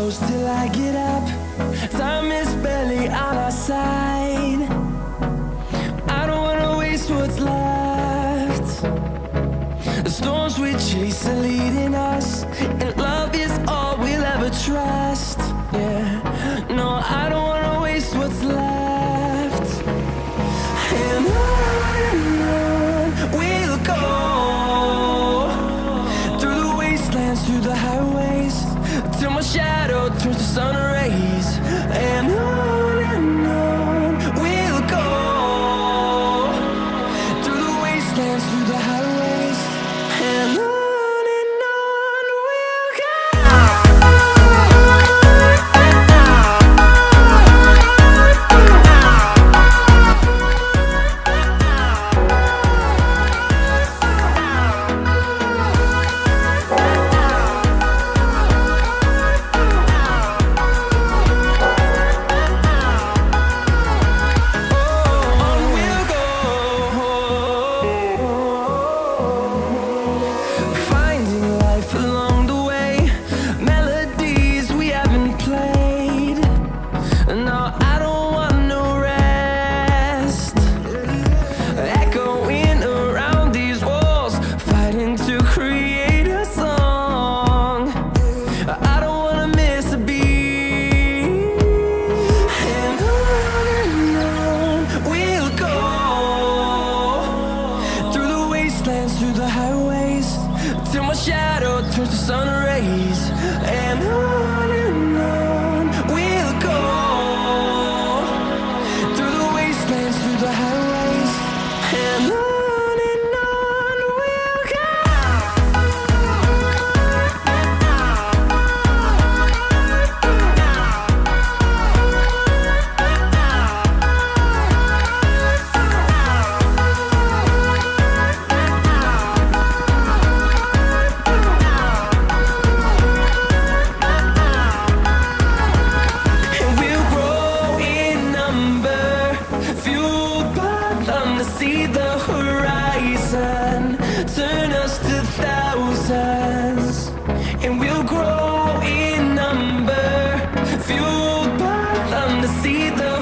close till I get up. Time is barely on our side. I don't wanna waste what's left. The storms we chase are leading us, and love is all we'll ever trust. Yeah, no, I don't wanna waste what's left. And on we'll go, through the wastelands, through the highways, till my shadow turns to sun rays. And on we'll go, through the wastelands, through the highways, and on we'll go. Finding life along the way, melodies we haven't played. No, I don't want no rest. Echoing around these walls, fighting to create a song. I don't wanna miss a beat. And on we'll go, through the wastelands, through the highways, till my shadow turns to sun rays. And on we'll go, through the wastelands, through the highways, and on we'll go. And we'll grow in number, fueled by them to see the horizon, turn us to thousands. And we'll grow in number, fueled by them to see the